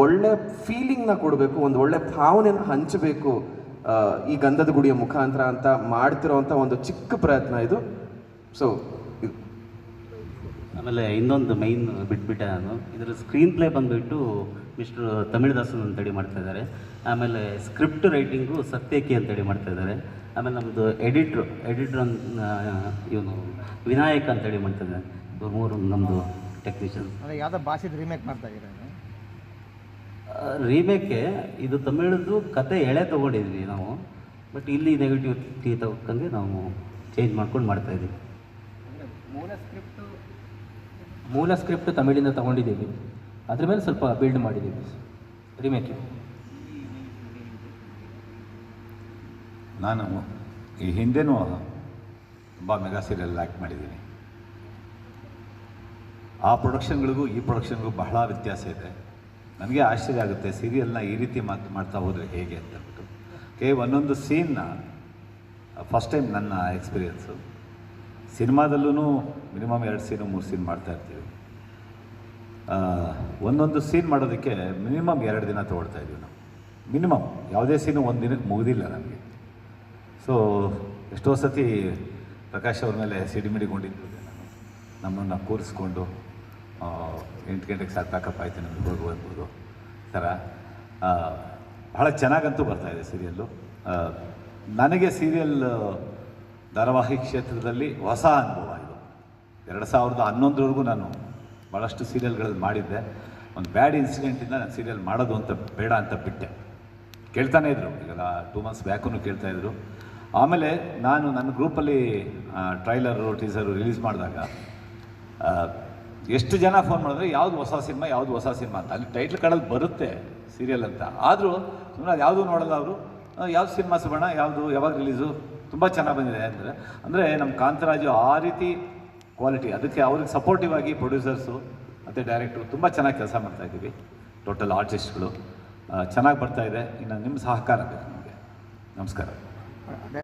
ಒಳ್ಳೆ ಫೀಲಿಂಗ್ನ ಕೊಡಬೇಕು, ಒಂದು ಒಳ್ಳೆ ಭಾವನೆನ ಹಂಚಬೇಕು ಈ ಗಂಧದ ಗುಡಿಯ ಮುಖಾಂತರ ಅಂತ ಮಾಡ್ತಿರೋವಂಥ ಒಂದು ಚಿಕ್ಕ ಪ್ರಯತ್ನ ಇದು. ಸೊ ಆಮೇಲೆ ಇನ್ನೊಂದು ಮೈನ್ ಬಿಟ್ಬಿಟ್ಟೆ ನಾನು, ಇದರ ಸ್ಕ್ರೀನ್ ಪ್ಲೇ ಬಂದುಬಿಟ್ಟು ಮಿಸ್ಟರ್ ತಮಿಳ್ದಾಸನ್ ಅಂತೇಳಿ ಮಾಡ್ತಾಯಿದ್ದಾರೆ. ಆಮೇಲೆ ಸ್ಕ್ರಿಪ್ಟ್ ರೈಟಿಂಗು ಸತ್ಯಕಿ ಅಂತೇಳಿ ಮಾಡ್ತಾಯಿದ್ದಾರೆ. ಆಮೇಲೆ ನಮ್ಮದು ಎಡಿಟ್ರು ಇವನು ವಿನಾಯಕ್ ಅಂತೇಳಿ ಮಾಡ್ತಾಯಿದ್ದಾರೆ. ಇವ್ರು ಮೂರು ನಮ್ಮದು ಟೆಕ್ನಿಷಿಯನ್. ಯಾವುದೋ ಭಾಷೆದು ರೀಮೇಕ್ ಮಾಡ್ತಾ ಇದ್ದಾರೆ. ರೀಮೇಕೆ ಇದು ತಮಿಳದು ಕತೆ ಎಳೆ ತೊಗೊಂಡಿದ್ವಿ ನಾವು, ಬಟ್ ಇಲ್ಲಿ ನೆಗೆಟಿವಿಟಿ ತಗೊಂಡು ನಾವು ಚೇಂಜ್ ಮಾಡ್ಕೊಂಡು ಮಾಡ್ತಾಯಿದ್ದೀವಿ. ಮೂಲ ಸ್ಕ್ರಿಪ್ಟ್ ತಮಿಳಿಂದ ತೊಗೊಂಡಿದ್ದೀವಿ, ಅದ್ರ ಮೇಲೆ ಸ್ವಲ್ಪ ಬಿಲ್ಡ್ ಮಾಡಿದ್ದೀವಿ ರೀಮೇಕ್. ನಾನು ಈ ಹಿಂದೆನೂ ತುಂಬ ಮೆಗಾ ಸೀರಿಯಲ್ ಆ್ಯಕ್ಟ್ ಮಾಡಿದ್ದೀನಿ. ಆ ಪ್ರೊಡಕ್ಷನ್ಗಳಿಗೂ ಈ ಪ್ರೊಡಕ್ಷನ್ಗೂ ಬಹಳ ವ್ಯತ್ಯಾಸ ಇದೆ. ನನಗೆ ಆಶ್ಚರ್ಯ ಆಗುತ್ತೆ, ಸೀರಿಯಲ್ನ ಈ ರೀತಿ ಮಾಡ್ತಾ ಹೋದರೆ ಹೇಗೆ ಅಂತಂದ್ಬಿಟ್ಟು. ಒಂದೊಂದು ಸೀನ್ನ ಫಸ್ಟ್ ಟೈಮ್ ನನ್ನ ಎಕ್ಸ್ಪೀರಿಯೆನ್ಸು. ಸಿನಿಮಾದಲ್ಲೂ ಮಿನಿಮಮ್ 2 ಸೀನು 3 ಸೀನ್ ಮಾಡ್ತಾಯಿರ್ತೀವಿ. ಒಂದೊಂದು ಸೀನ್ ಮಾಡೋದಕ್ಕೆ ಮಿನಿಮಮ್ 2 ದಿನ ತೊಗೊಳ್ತಾಯಿದ್ದೀವಿ ನಾವು. ಮಿನಿಮಮ್ ಯಾವುದೇ ಸೀನು 1 ದಿನಕ್ಕೆ ಮುಗಿದಿಲ್ಲ ನನಗೆ. ಸೊ ಎಷ್ಟೋ ಸತಿ ಪ್ರಕಾಶ್ ಅವ್ರ ಮೇಲೆ ಸಿಡಿಮಿಡಿಗೊಂಡಿದ್ದೆ ನಾನು. ನಮ್ಮನ್ನು ಕೂರಿಸ್ಕೊಂಡು 8 ಗಂಟೆಗೆ ಸಾಕು ಪ್ಯಾಕಪ್ ಆಯ್ತು ನಮಗೆ ಹೋಗ್ಬೋದು ಥರ. ಬಹಳ ಚೆನ್ನಾಗಂತೂ ಬರ್ತಾಯಿದೆ ಸೀರಿಯಲ್ಲು. ನನಗೆ ಸೀರಿಯಲ್ ಧಾರಾವಾಹಿ ಕ್ಷೇತ್ರದಲ್ಲಿ ಹೊಸ ಅನುಭವ ಇದು. 2011ವರೆಗೂ ನಾನು ಭಾಳಷ್ಟು ಸೀರಿಯಲ್ಗಳಲ್ಲಿ ಮಾಡಿದ್ದೆ. ಒಂದು ಬ್ಯಾಡ್ ಇನ್ಸಿಡೆಂಟಿಂದ ನಾನು ಸೀರಿಯಲ್ ಮಾಡೋದು ಅಂತ ಬೇಡ ಅಂತ ಬಿಟ್ಟೆ. ಕೇಳ್ತಾನೇ ಇದ್ದರು, ಈಗ 2 ಮಂತ್ಸ್ ಬ್ಯಾಕೂ ಕೇಳ್ತಾಯಿದ್ರು. ಆಮೇಲೆ ನಾನು ನನ್ನ ಗ್ರೂಪಲ್ಲಿ ಟ್ರೈಲರು ಟೀಸರು ರಿಲೀಸ್ ಮಾಡಿದಾಗ ಎಷ್ಟು ಜನ ಫೋನ್ ಮಾಡಿದ್ರೆ ಯಾವುದು ಹೊಸ ಸಿನಿಮಾ ಅಂತ. ಅಲ್ಲಿ ಟೈಟ್ಲ್ ಕಾರ್ಡಲ್ಲಿ ಬರುತ್ತೆ ಸೀರಿಯಲ್ ಅಂತ, ಆದರೂ ಸುಮ್ಮನೆ ಅದು ಯಾವುದೂ ನೋಡಲ್ಲ ಅವರು. ಯಾವ್ದು ಸಿನಿಮಾ ಸುಬಣ್ಣ, ಯಾವಾಗ ರಿಲೀಸು, ತುಂಬ ಚೆನ್ನಾಗಿ ಬಂದಿದೆ ಅಂದರೆ ನಮ್ಮ ಕಾಂತರಾಜು ಆ ರೀತಿ ಕ್ವಾಲಿಟಿ. ಅದಕ್ಕೆ ಅವ್ರಿಗೆ ಸಪೋರ್ಟಿವ್ ಆಗಿ ಪ್ರೊಡ್ಯೂಸರ್ಸು ಮತ್ತು ಡೈರೆಕ್ಟ್ರು ತುಂಬ ಚೆನ್ನಾಗಿ ಕೆಲಸ ಮಾಡ್ತಾಯಿದ್ದೀವಿ. ಟೋಟಲ್ ಆರ್ಟಿಸ್ಟ್ಗಳು ಚೆನ್ನಾಗಿ ಬರ್ತಾಯಿದೆ. ಇನ್ನು ನಿಮ್ಮ ಸಹಕಾರ ಬೇಕು ನಮಗೆ. ನಮಸ್ಕಾರ.